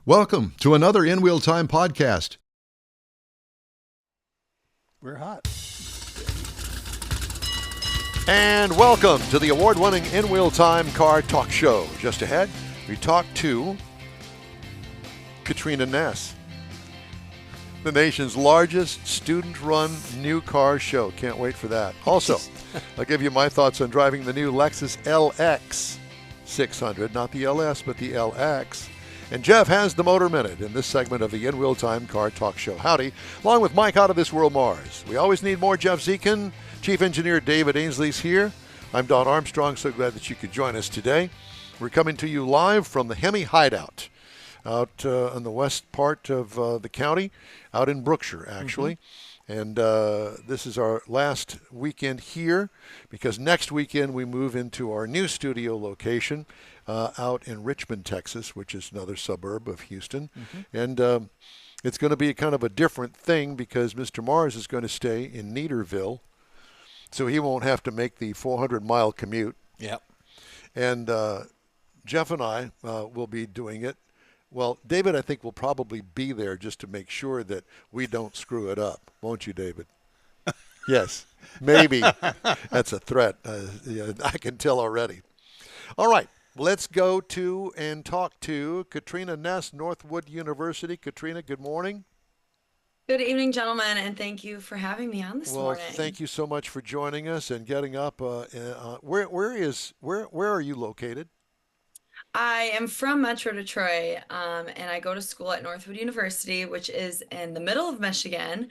Welcome to another InWheelTime podcast. We're hot. And welcome to the award-winning InWheelTime Car Talk Show. Just ahead, we talk to Katrina Ness, the nation's largest student-run new car show. Can't wait for that. Also, I'll give you my thoughts on driving the new Lexus LX 600, not the LS, but the LX. And Jeff has the Motor Minute in this segment of the InWheelTime Car Talk Show. Howdy, along with Mike out of this world Mars. We always need more Jeff Zekin. Chief Engineer David Ainsley's here. I'm Don Armstrong. So glad that you could join us today. We're coming to you live from the Hemi Hideout out on the west part of the county, out in Brookshire, actually. And this is our last weekend here because next weekend we move into our new studio location out in Richmond, Texas, which is another suburb of Houston. And it's going to be kind of a different thing because Mr. Mars is going to stay in Neaterville, so he won't have to make the 400-mile commute. Yep. And Jeff and I will be doing it. Well, David, I think, will probably be there just to make sure that we don't screw it up. Won't you, David? Yes, maybe. That's a threat. Yeah, I can tell already. All right, let's go to and talk to Katrina Ness, Northwood University. Katrina, good morning. Good evening, gentlemen, and thank you for having me on this morning. Well, thank you so much for joining us and getting up. Where are you located? I am from Metro Detroit, and I go to school at Northwood University, which is in the middle of Michigan,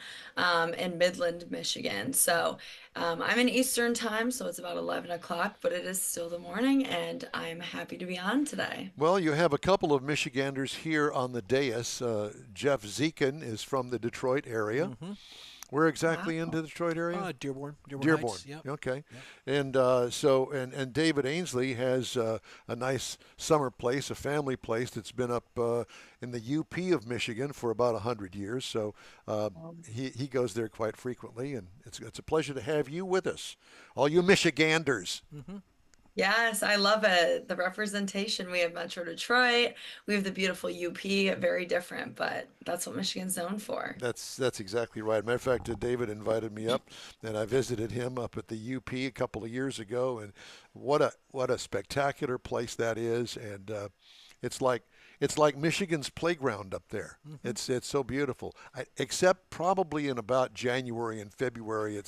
in Midland, Michigan. So I'm in Eastern time, so it's about 11 o'clock, but it is still the morning, and I'm happy to be on today. Well, you have a couple of Michiganders here on the dais. Jeff Zekin is from the Detroit area. Where exactly in the Detroit area? Dearborn. Dearborn. Heights, yep. Okay. Yep. And and David Ainsley has a nice summer place, a family place that's been up in the UP of Michigan for about 100 years. So he goes there quite frequently, and it's a pleasure to have you with us, all you Michiganders. Yes, I love it. The representation. We have Metro Detroit. We have the beautiful UP. Very different, but that's what Michigan's known for. That's exactly right. Matter of fact, David invited me up, and I visited him up at the UP a couple of years ago, and what a spectacular place that is, and it's like Michigan's playground up there. It's so beautiful. Except probably in about January and February,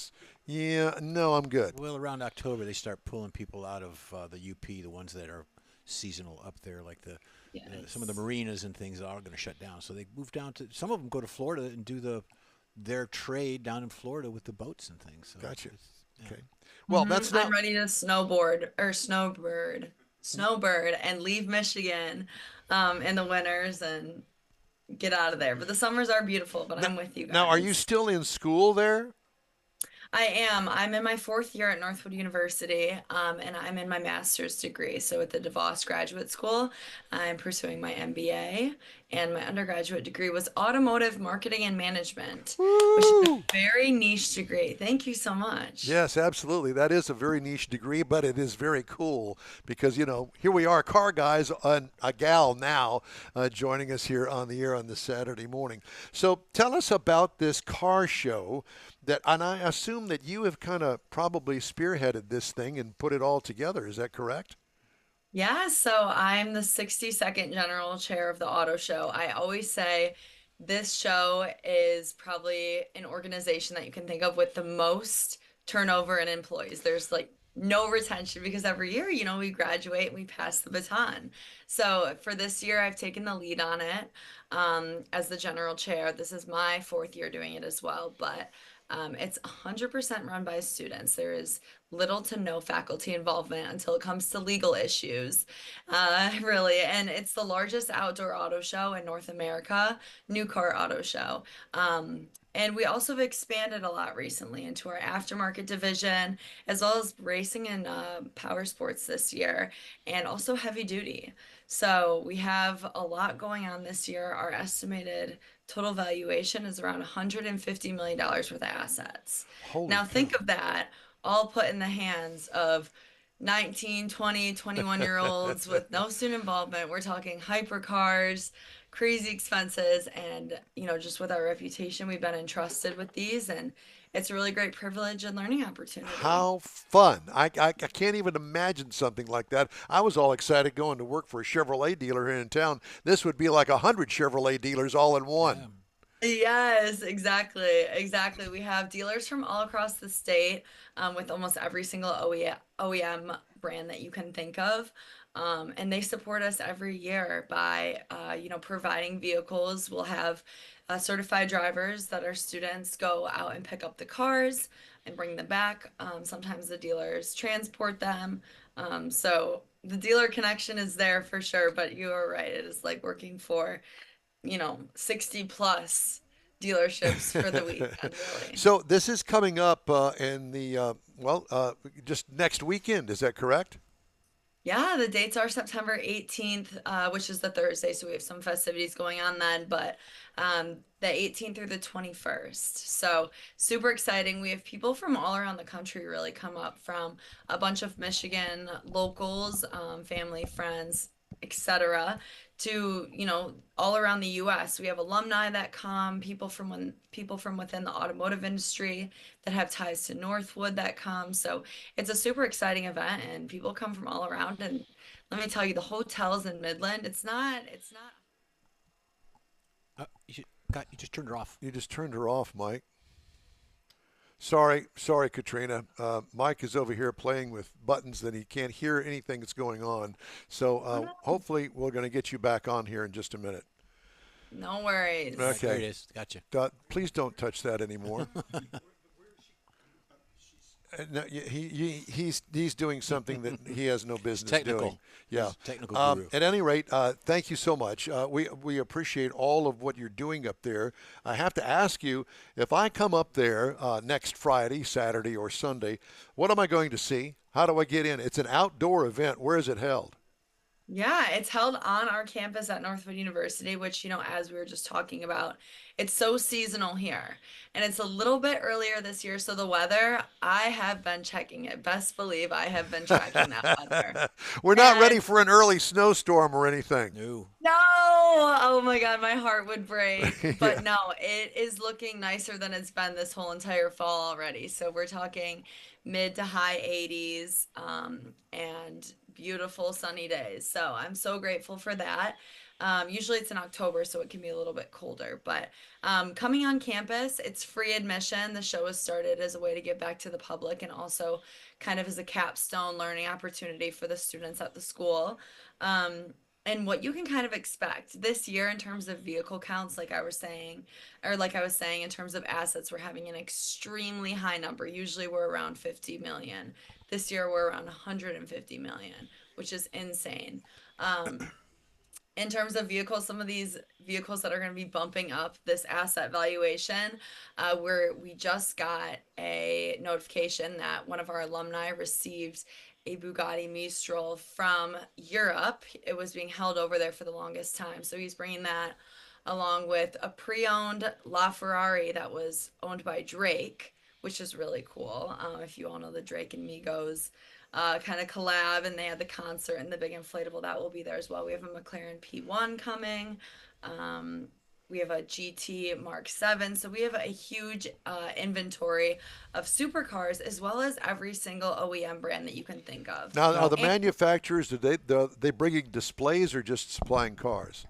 no, I'm good. Well, around October, they start pulling people out of the UP, the ones that are seasonal up there, like some of the marinas and things are going to shut down. So they move down to, some of them go to Florida and do their trade down in Florida with the boats and things. So Gotcha. yeah. Okay. Well, that's not. I'm ready to snowbird and leave Michigan in the winters and get out of there. But the summers are beautiful, but I'm with you guys. Now, are you still in school there? I am. I'm in my fourth year at Northwood University, and I'm in my master's degree. So at the DeVos Graduate School, I'm pursuing my MBA, and my undergraduate degree was automotive marketing and management, which is a very niche degree. Thank you so much. Yes, absolutely. That is a very niche degree, but it is very cool because, here we are, car guys, and a gal now joining us here on the air on this Saturday morning. So tell us about this car show and I assume that you have kind of probably spearheaded this thing and put it all together. Is that correct? Yeah, so I'm the 62nd general chair of the auto show. I always say this show is probably an organization that you can think of with the most turnover in employees. There's like no retention because every year, we graduate and we pass the baton. So for this year, I've taken the lead on it as the general chair. This is my fourth year doing it as well, but it's 100% run by students. There is little to no faculty involvement until it comes to legal issues, really. And it's the largest outdoor auto show in North America, new car auto show. And we also have expanded a lot recently into our aftermarket division, as well as racing and power sports this year, and also heavy duty. So we have a lot going on this year. Our estimated total valuation is around $150 million worth of assets. Holy Now cow. think of that all put in the hands of 19, 20, 21-year olds with no student involvement. We're talking hypercars, crazy expenses, and just with our reputation, we've been entrusted with these, and it's a really great privilege and learning opportunity. How fun. I can't even imagine something like that. I was all excited going to work for a Chevrolet dealer here in town. This would be like 100 Chevrolet dealers all in Yeah. one. Yes, exactly. Exactly. We have dealers from all across the state, with almost every single OEM brand that you can think of. And they support us every year by, providing vehicles. We'll have certified drivers that our students go out and pick up the cars and bring them back. Sometimes the dealers transport them. So the dealer connection is there for sure, but you are right. It is like working for 60 plus dealerships for the weekend, really. So this is coming up in the, just next weekend. Is that correct? Yeah, the dates are September 18th, which is the Thursday, so we have some festivities going on then, but the 18th through the 21st. So super exciting. We have people from all around the country really come up from a bunch of Michigan locals, family, friends, etc., to all around the U.S. We have alumni that come, people from within the automotive industry that have ties to Northwood that come. So it's a super exciting event, and people come from all around. And let me tell you, the hotels in Midland, it's not. You just turned her off. You just turned her off, Mike. Sorry, Katrina. Mike is over here playing with buttons that he can't hear anything that's going on. So hopefully we're going to get you back on here in just a minute. No worries. Okay. There it is. Gotcha. Please don't touch that anymore. No, he's doing something that he has no business Technical. doing. Yeah. He's a technical guru. At any rate, thank you so much. We appreciate all of what you're doing up there. I have to ask you, if I come up there next Friday, Saturday, or Sunday, what am I going to see? How do I get in? It's an outdoor event. Where is it held? Yeah, it's held on our campus at Northwood University, which, as we were just talking about, it's so seasonal here. And it's a little bit earlier this year. So the weather, I have been checking it. Best believe I have been tracking that weather. We're not ready And for an early snowstorm or anything. No. no, oh my God, my heart would break. Yeah. But no, it is looking nicer than it's been this whole entire fall already. So we're talking mid to high 80s, and beautiful sunny days. So I'm so grateful for that. Usually it's in October, so it can be a little bit colder. But coming on campus, it's free admission. The show was started as a way to give back to the public and also kind of as a capstone learning opportunity for the students at the school. And what you can kind of expect this year in terms of vehicle counts, like I was saying, in terms of assets, we're having an extremely high number. Usually we're around 50 million. This year we're around 150 million, which is insane. Um, in terms of vehicles, some of these vehicles that are going to be bumping up this asset valuation, we just got a notification that one of our alumni received a Bugatti Mistral from Europe. It was being held over there for the longest time, so he's bringing that along with a pre-owned LaFerrari that was owned by Drake, which is really cool. If you all know the Drake and Migos kind of collab, and they had the concert and the big inflatable that will be there as well. We have a McLaren P1 coming. We have a GT Mark 7. So we have a huge inventory of supercars as well as every single OEM brand that you can think of. Now, are the And manufacturers, they bringing displays or just supplying cars?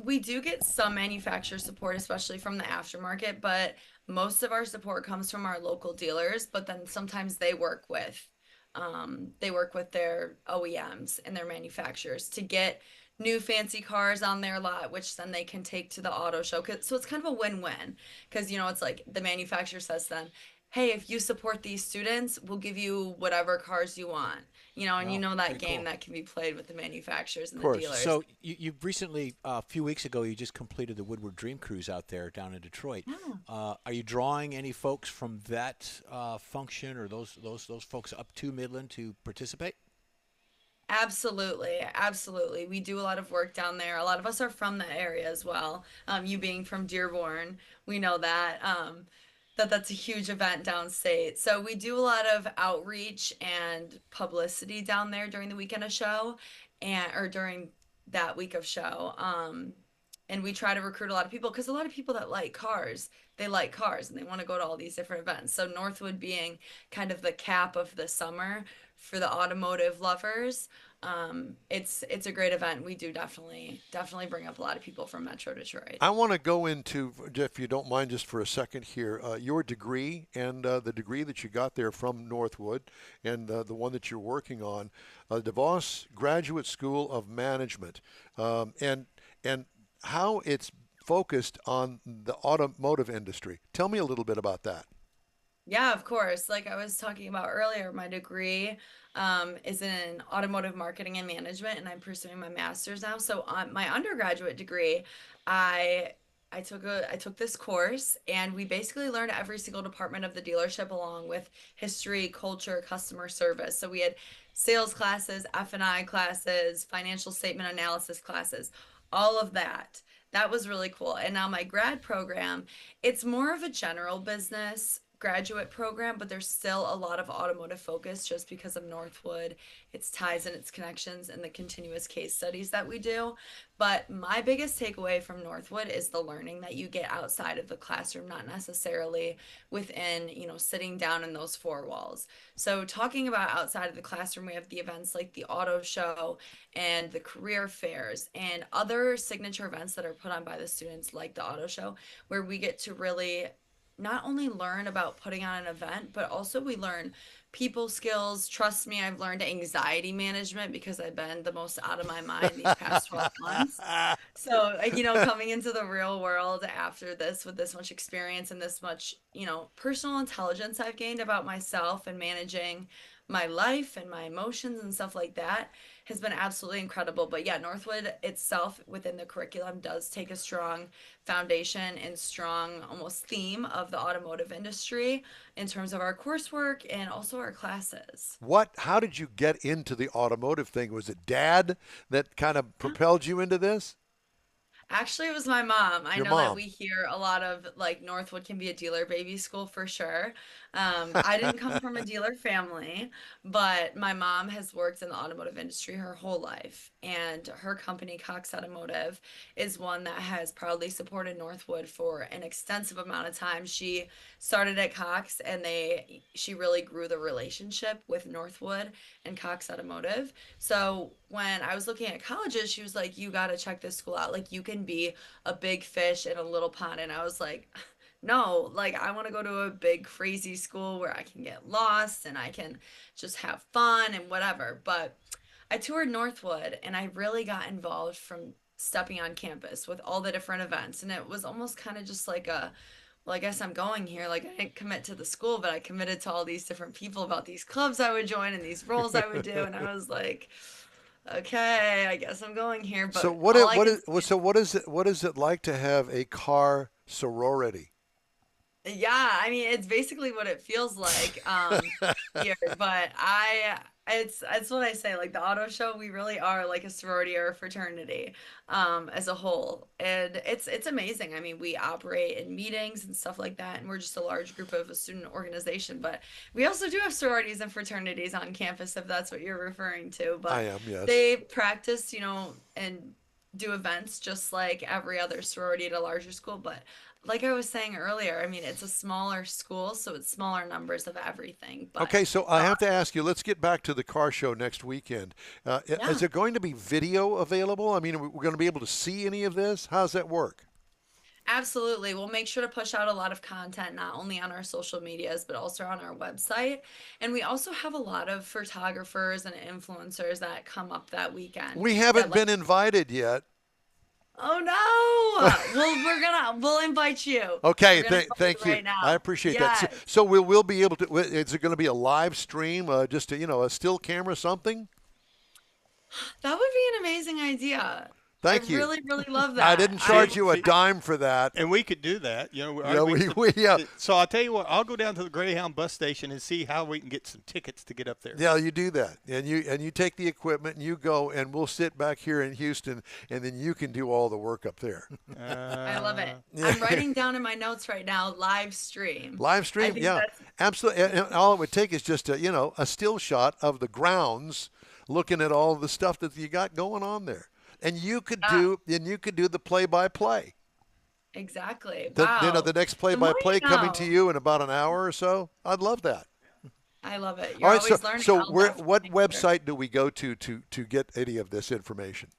we do get some manufacturer support, especially from the aftermarket, but most of our support comes from our local dealers, but then sometimes they work with their OEMs and their manufacturers to get new fancy cars on their lot, which then they can take to the auto show. So it's kind of a win-win because, it's like the manufacturer says then, hey, if you support these students, we'll give you whatever cars you want. And Wow, that pretty game cool. that can be played with the manufacturers and Of the course. dealers. So you've recently, a few weeks ago, you just completed the Woodward Dream Cruise out there down in Detroit. Are you drawing any folks from that function or those folks up to Midland to participate? Absolutely, absolutely. We do a lot of work down there. A lot of us are from the area as well. You being from Dearborn, we know that. that's a huge event downstate. So we do a lot of outreach and publicity down there during the weekend of show and or during that week of show. And we try to recruit a lot of people because a lot of people that like cars, they like cars and they want to go to all these different events. So Northwood being kind of the cap of the summer for the automotive lovers, it's a great event. We do definitely bring up a lot of people from Metro Detroit. I want to go into, if you don't mind, just for a second here, your degree and the degree that you got there from Northwood and the one that you're working on, DeVos Graduate School of Management, and how it's focused on the automotive industry. Tell me a little bit about that. Yeah, of course. Like I was talking about earlier, my degree is in automotive marketing and management, and I'm pursuing my master's now. So on my undergraduate degree, I I took this course, and we basically learned every single department of the dealership along with history, culture, customer service. So we had sales classes, F&I classes, financial statement analysis classes, all of that. That was really cool. And now my grad program, it's more of a general business graduate program, but there's still a lot of automotive focus just because of Northwood, its ties and its connections, and the continuous case studies that we do. But my biggest takeaway from Northwood is the learning that you get outside of the classroom, not necessarily within, sitting down in those four walls. So talking about outside of the classroom, we have the events like the auto show and the career fairs and other signature events that are put on by the students like the auto show, where we get to really not only learn about putting on an event, but also we learn people skills. Trust me, I've learned anxiety management because I've been the most out of my mind these past 12 months. So, coming into the real world after this with this much experience and this much, personal intelligence I've gained about myself and managing my life and my emotions and stuff like that has been absolutely incredible. But yeah, Northwood itself within the curriculum does take a strong foundation and strong almost theme of the automotive industry in terms of our coursework and also our classes. How did you get into the automotive thing? Was it dad that kind of propelled you into this? Actually, it was my mom. I Your know that mom. we hear a lot of like Northwood can be a dealer baby school for sure. I didn't come from a dealer family, but my mom has worked in the automotive industry her whole life. And her company, Cox Automotive, is one that has proudly supported Northwood for an extensive amount of time. She started at Cox and she really grew the relationship with Northwood and Cox Automotive. So when I was looking at colleges, she was like, "You got to check this school out. Like, you can be a big fish in a little pond." And I was like, "No, like, I want to go to a big, crazy school where I can get lost and I can just have fun and whatever." But I toured Northwood and I really got involved from stepping on campus with all the different events. And it was almost kind of just like well, I guess I'm going here. Like, I didn't commit to the school, but I committed to all these different people about these clubs I would join and these roles I would do. And I was like, okay, I guess I'm going here. So But all I can what is it like to have a car sorority? Yeah, I mean it's basically what it feels like here, but it's what I say, like the auto show, we really are like a sorority or a fraternity as a whole. And it's amazing. I mean, we operate in meetings and stuff like that, and we're just a large group of a student organization, but we also do have sororities and fraternities on campus if that's what you're referring to. I But am, yes. they practice, and do events just like every other sorority at a larger school, but like I was saying earlier, I mean, it's a smaller school, so it's smaller numbers of everything. But Okay, so I have to ask you, let's get back to the car show next weekend. Is yeah, there going to be video available? I mean, we're going to be able to see any of this? How does that work? absolutely. We'll make sure to push out a lot of content, not only on our social medias, but also on our website. And we also have a lot of photographers and influencers that come up that weekend We that haven't like, been invited yet. oh no, well, we'll invite you. Okay, We're gonna invite thank you you. right I now. appreciate that. So, Yes, so we'll be able to. Is it going to be a live stream? Just a still camera, something? that would be an amazing idea. Thank I you. really, really love I that. didn't charge you a dime for that. And we could do that. So I'll tell you what. I'll go down to the Greyhound bus station and see how we can get some tickets to get up there. Yeah, you do that, and you take the equipment and you go, and we'll sit back here in Houston, and then you can do all the work up there. I love it. I'm writing down in my notes right now, live stream. Live stream, yeah, absolutely. And all it would take is just a still shot of the grounds, looking at all the stuff that you got going on there. And you could do the play-by-play. Exactly. Wow. The next play-by-play coming to you in about an hour or so. I'd love that. I love it. You're always learning. So what website do we go to get any of this information?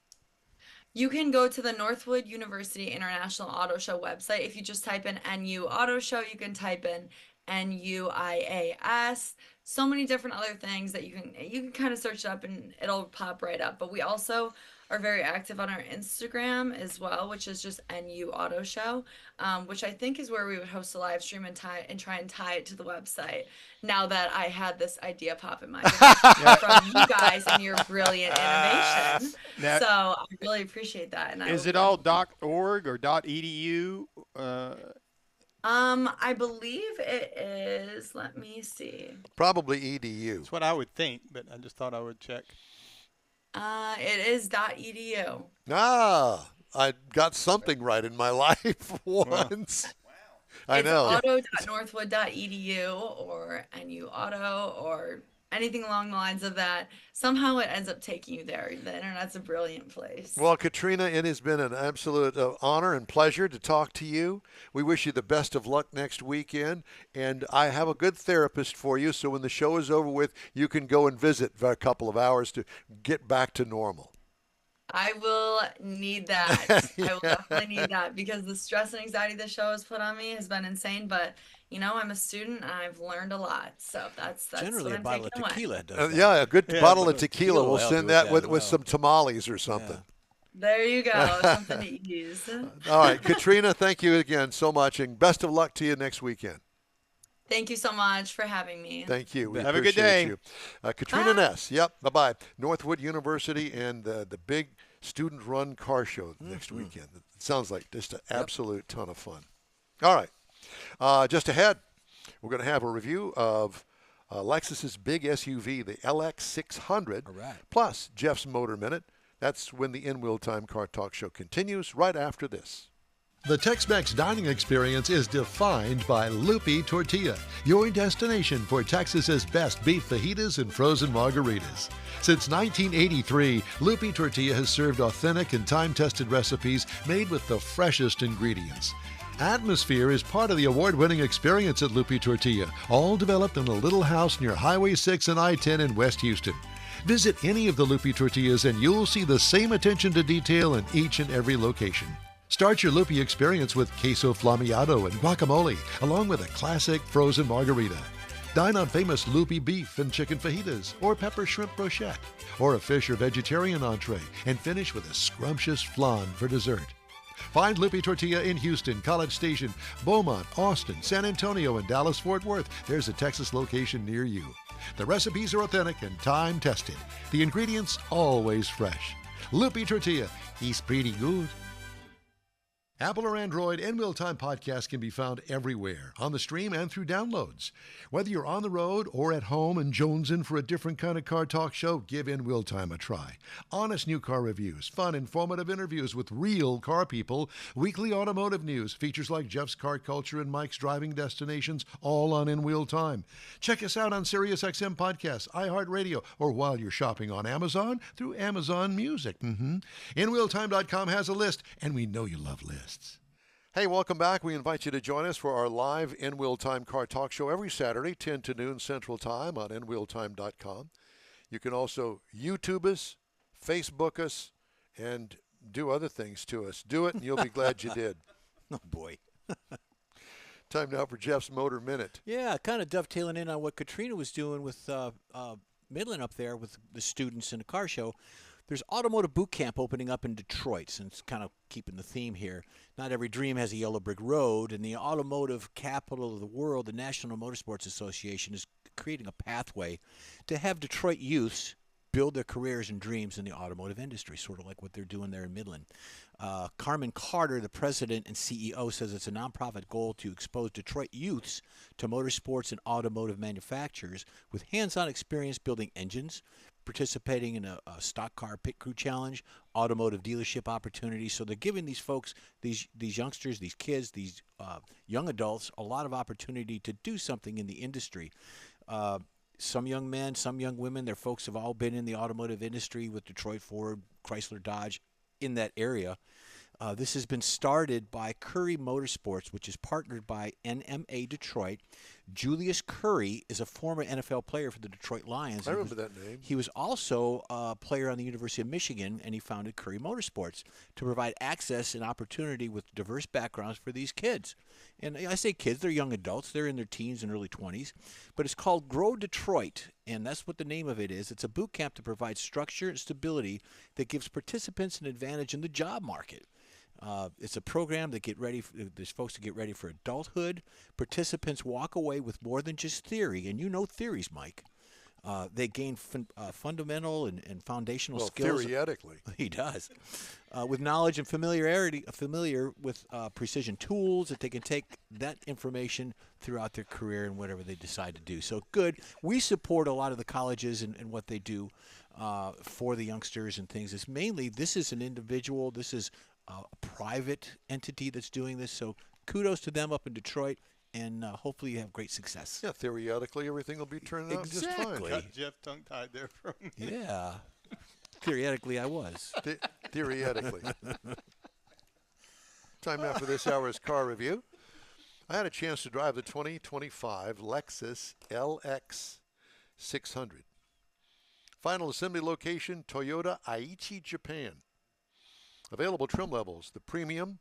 You can go to the Northwood University International Auto Show website. If you just type in NU Auto Show, you can type in NUIAS. So many different other things that you can kind of search it up and it'll pop right up. But we also are very active on our Instagram as well, which is just NU Auto Show, which I think is where we would host a live stream and try and tie it to the website. Now that I had this idea pop in my head from you guys and your brilliant innovation, so I really appreciate that. And is it all .org or .edu? I believe it is. Let me see. Probably EDU. That's what I would think, but I just thought I would check. It is .edu. I got something right in my life once. Wow. I know. auto.northwood.edu or NU Auto or anything along the lines of that. Somehow it ends up taking you there. The internet's a brilliant place. Well, Katrina, it has been an absolute honor and pleasure to talk to you. We wish you the best of luck next weekend. And I have a good therapist for you, so when the show is over with, you can go and visit for a couple of hours to get back to normal. I will need that. I will definitely need that because the stress and anxiety the show has put on me has been insane. But I'm a student and I've learned a lot. So that's generally what a bottle of tequila does that. Yeah, a good bottle of tequila. We'll send that with some tamales or something. Yeah. There you go, something to use. All right, Katrina, thank you again so much, and best of luck to you next weekend. Thank you so much for having me. Thank you. We Have a good day. You. Katrina Ness. Yep. Bye-bye. Northwood University and the big student-run car show next weekend. It sounds like just an absolute ton of fun. All right. Just ahead, we're going to have a review of Lexus's big SUV, the LX600, plus Jeff's Motor Minute. That's when the InWheelTime Car Talk Show continues right after this. The Tex-Mex dining experience is defined by Lupi Tortilla, your destination for Texas's best beef fajitas and frozen margaritas. Since 1983, Lupi Tortilla has served authentic and time-tested recipes made with the freshest ingredients. Atmosphere is part of the award-winning experience at Lupi Tortilla, all developed in a little house near Highway 6 and I-10 in West Houston. Visit any of the Lupi Tortillas and you'll see the same attention to detail in each and every location. Start your Lupi experience with queso flammeado and guacamole, along with a classic frozen margarita. Dine on famous Lupi beef and chicken fajitas, or pepper shrimp brochette, or a fish or vegetarian entree, and finish with a scrumptious flan for dessert. Find Lupi Tortilla in Houston, College Station, Beaumont, Austin, San Antonio, and Dallas-Fort Worth. There's a Texas location near you. The recipes are authentic and time-tested. The ingredients always fresh. Lupi Tortilla, he's pretty good. Apple or Android, InWheelTime podcast can be found everywhere, on the stream and through downloads. Whether you're on the road or at home and jonesing for a different kind of car talk show, give InWheelTime a try. Honest new car reviews, fun, informative interviews with real car people, weekly automotive news, features like Jeff's Car Culture and Mike's Driving Destinations, all on InWheelTime. Check us out on SiriusXM Podcasts, iHeartRadio, or while you're shopping on Amazon, through Amazon Music. InWheelTime.com has a list, and we know you love lists. Hey, welcome back. We invite you to join us for our live InWheelTime Car Talk Show every Saturday, 10 to noon Central Time on InWheelTime.com. You can also YouTube us, Facebook us, and do other things to us. Do it, and you'll be glad you did. Oh, boy. Time now for Jeff's Motor Minute. Yeah, kind of dovetailing in on what Katrina was doing with Midland up there with the students in the car show. There's automotive boot camp opening up in Detroit, and it's kind of keeping the theme here. Not every dream has a yellow brick road, and the automotive capital of the world, the National Motorsports Association, is creating a pathway to have Detroit youths build their careers and dreams in the automotive industry, sort of like what they're doing there in Midland. Carmen Carter, the president and CEO, says it's a nonprofit goal to expose Detroit youths to motorsports and automotive manufacturers with hands-on experience building engines, participating in a stock car pit crew challenge, automotive dealership opportunities. So they're giving these folks, these youngsters, these kids, these young adults, a lot of opportunity to do something in the industry. Some young men, some young women, their folks have all been in the automotive industry with Detroit, Ford, Chrysler, Dodge, in that area. This has been started by Curry Motorsports, which is partnered by NMA Detroit. Julius Curry is a former NFL player for the Detroit Lions. I remember that name. He was also a player on the University of Michigan, and he founded Curry Motorsports to provide access and opportunity with diverse backgrounds for these kids. And I say kids, they're young adults. They're in their teens and early 20s. But it's called Grow Detroit, and that's what the name of it is. It's a boot camp to provide structure and stability that gives participants an advantage in the job market. It's a program that there's folks to get ready for adulthood. Participants walk away with more than just theory, and you know theories, Mike. They gain fundamental and foundational skills. Theoretically. He does. With knowledge and familiar with precision tools that they can take that information throughout their career and whatever they decide to do. So good. We support a lot of the colleges and what they do for the youngsters and things. This is an individual. This is a private entity that's doing this. So kudos to them up in Detroit. And hopefully you have great success. Yeah, theoretically, everything will be turning out just fine. Got Jeff tongue-tied there for me. Yeah. Theoretically, I was. Theoretically. Time now for this hour's car review. I had a chance to drive the 2025 Lexus LX 600. Final assembly location, Toyota Aichi, Japan. Available trim levels, the Premium,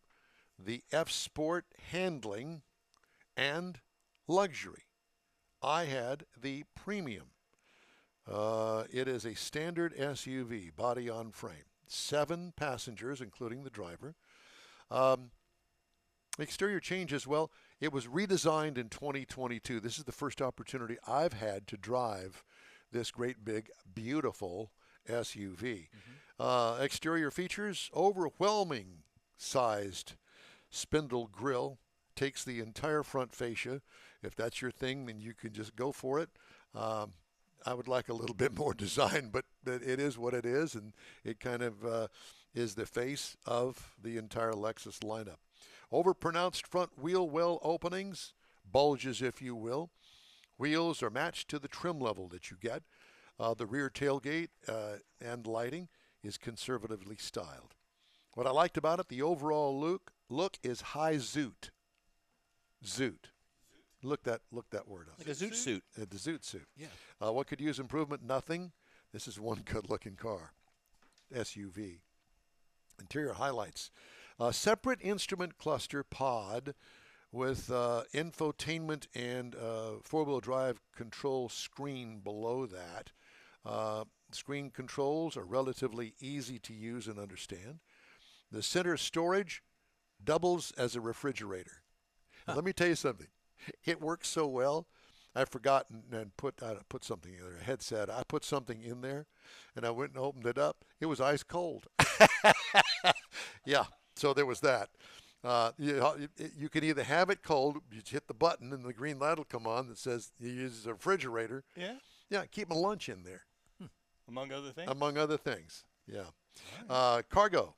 the F-Sport Handling, and Luxury. I had the Premium. It is a standard SUV, body on frame. 7 passengers, including the driver. Exterior changes, well, it was redesigned in 2022. This is the first opportunity I've had to drive this great, big, beautiful SUV. Exterior features, overwhelming sized spindle grille. Takes the entire front fascia. If that's your thing, then you can just go for it. I would like a little bit more design, but it is what it is, and it kind of is the face of the entire Lexus lineup. Overpronounced front wheel well openings, bulges if you will. Wheels are matched to the trim level that you get. The rear tailgate and lighting is conservatively styled. What I liked about it, the overall look is high zoot. Zoot. Look that word up. Like a zoot suit. The zoot suit. Yeah. What could use improvement? Nothing. This is one good-looking car. SUV. Interior highlights. Separate instrument cluster pod with infotainment and four-wheel drive control screen below that. Screen controls are relatively easy to use and understand. The center storage doubles as a refrigerator. Let me tell you something. It works so well. I've forgotten and put something in there, a headset. I put something in there, and I went and opened it up. It was ice cold. Yeah, so there was that. You can either have it cold, you hit the button, and the green light will come on that says you use a refrigerator. Yeah? Yeah, keep my lunch in there. Among other things? Among other things, yeah. Right. Cargo.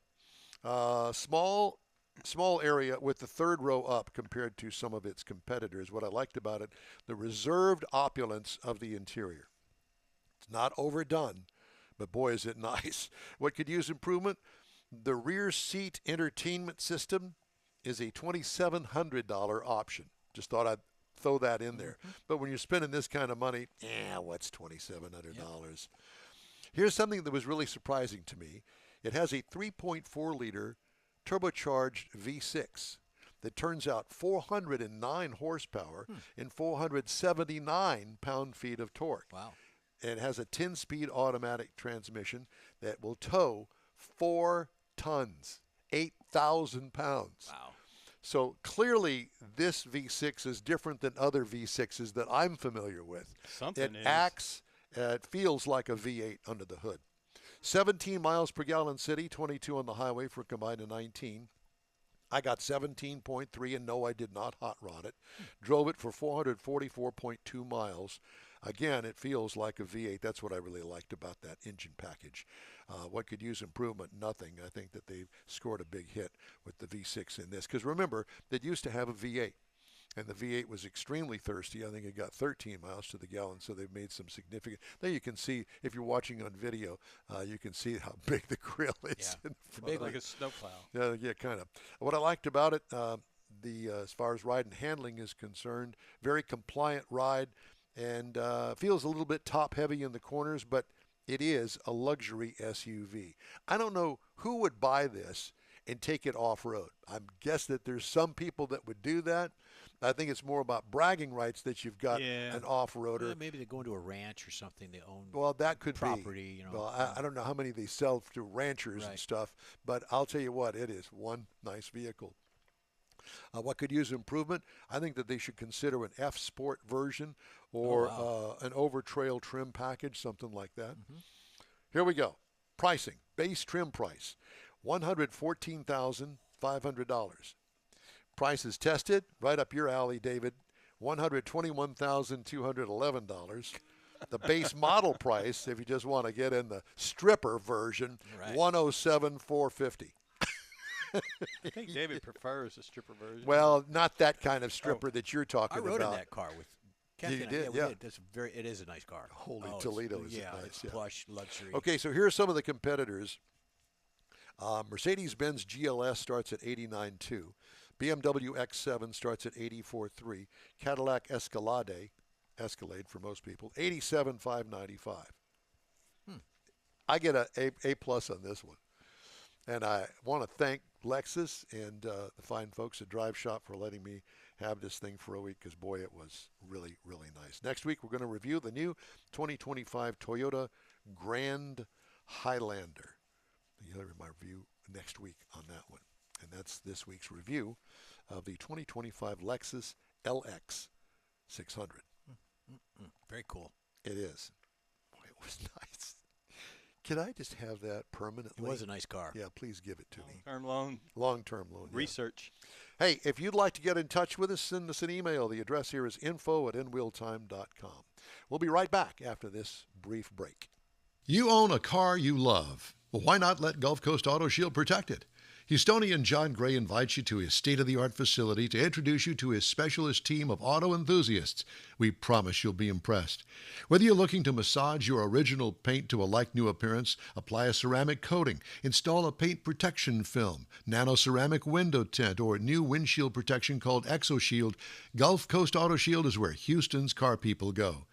Small area with the third row up compared to some of its competitors. What I liked about it, the reserved opulence of the interior. It's not overdone, but boy, is it nice. What could use improvement? The rear seat entertainment system is a $2,700 option. Just thought I'd throw that in there. But when you're spending this kind of money, what's $2,700? Yep. Here's something that was really surprising to me. It has a 3.4-liter turbocharged V6 that turns out 409 horsepower and 479 pound-feet of torque. Wow. And it has a 10-speed automatic transmission that will tow 4 tons, 8,000 pounds. Wow. So clearly this V6 is different than other V6s that I'm familiar with. Something it acts It feels like a V8 under the hood. 17 miles per gallon city, 22 on the highway for a combined of 19. I got 17.3, and no, I did not hot rod it. Drove it for 444.2 miles. Again, it feels like a V8. That's what I really liked about that engine package. What could use improvement? Nothing. I think that they've scored a big hit with the V6 in this. Because remember, it used to have a V8. And the V8 was extremely thirsty. I think it got 13 miles to the gallon, so they've made some significant. There you can see, if you're watching on video, you can see how big the grill is. Yeah, big like a snowplow. Yeah, kind of. What I liked about it, as far as ride and handling is concerned, very compliant ride, and feels a little bit top-heavy in the corners, but it is a luxury SUV. I don't know who would buy this and take it off-road. I guess that there's some people that would do that. I think it's more about bragging rights that you've got an off-roader. Well, maybe they go into a ranch or something. They own that could property. Be. Well, I don't know how many they sell to ranchers and stuff, but I'll tell you what, it is one nice vehicle. What could use improvement? I think that they should consider an F Sport version or an over-trail trim package, something like that. Mm-hmm. Here we go. Pricing. Base trim price, $114,500. Price is tested, right up your alley, David, $121,211. The base model price, if you just want to get in the stripper version, $107,450. I think David prefers the stripper version. Well, not that kind of stripper that you're talking about. I rode in that car with Kathy. You did, yeah. It is a nice car. Holy Toledo, is it nice? It's plush, luxury. Okay, so here are some of the competitors. Mercedes-Benz GLS starts at $89,200. BMW X7 starts at $84,300. Cadillac Escalade for most people, $87,595. I get A plus on this one. And I want to thank Lexus and the fine folks at Drive Shop for letting me have this thing for a week, because, boy, it was really, really nice. Next week, we're going to review the new 2025 Toyota Grand Highlander. You'll hear my review next week on that one. And that's this week's review of the 2025 Lexus LX 600. Very cool. It is. Boy, it was nice. Can I just have that permanently? It was a nice car. Yeah, please give it to me. Long-term loan. Long-term loan. Research. Yeah. Hey, if you'd like to get in touch with us, send us an email. The address here is info@InWheelTime.com. We'll be right back after this brief break. You own a car you love. Well, why not let Gulf Coast Auto Shield protect it? Houstonian John Gray invites you to his state-of-the-art facility to introduce you to his specialist team of auto enthusiasts. We promise you'll be impressed. Whether you're looking to massage your original paint to a like-new appearance, apply a ceramic coating, install a paint protection film, nano-ceramic window tint, or new windshield protection called ExoShield, Gulf Coast Auto Shield is where Houston's car people go.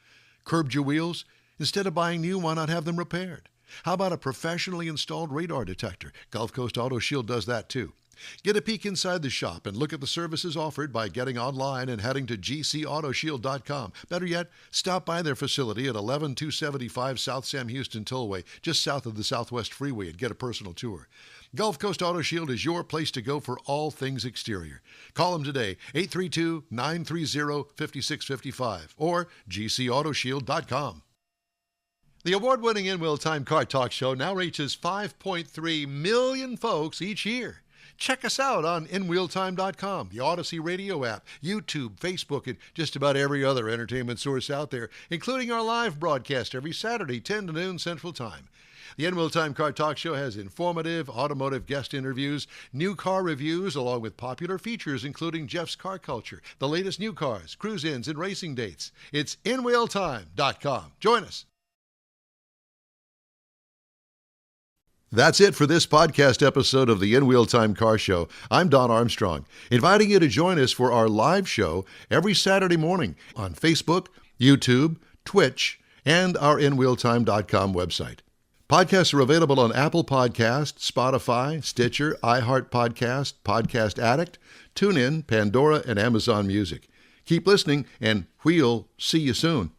Curbed your wheels? Instead of buying new, why not have them repaired? How about a professionally installed radar detector? Gulf Coast Auto Shield does that too. Get a peek inside the shop and look at the services offered by getting online and heading to gcautoshield.com. Better yet, stop by their facility at 11275 South Sam Houston Tollway, just south of the Southwest Freeway, and get a personal tour. Gulf Coast Auto Shield is your place to go for all things exterior. Call them today, 832-930-5655 or gcautoshield.com. The award-winning InWheelTime Car Talk Show now reaches 5.3 million folks each year. Check us out on InWheelTime.com, the Odyssey Radio app, YouTube, Facebook, and just about every other entertainment source out there, including our live broadcast every Saturday, 10 to noon Central Time. The InWheelTime Car Talk Show has informative automotive guest interviews, new car reviews, along with popular features including Jeff's Car Culture, the latest new cars, cruise-ins, and racing dates. It's InWheelTime.com. Join us. That's it for this podcast episode of the InWheelTime Car Show. I'm Don Armstrong, inviting you to join us for our live show every Saturday morning on Facebook, YouTube, Twitch, and our InWheelTime.com website. Podcasts are available on Apple Podcasts, Spotify, Stitcher, iHeart Podcast, Podcast Addict, TuneIn, Pandora, and Amazon Music. Keep listening, and we'll see you soon.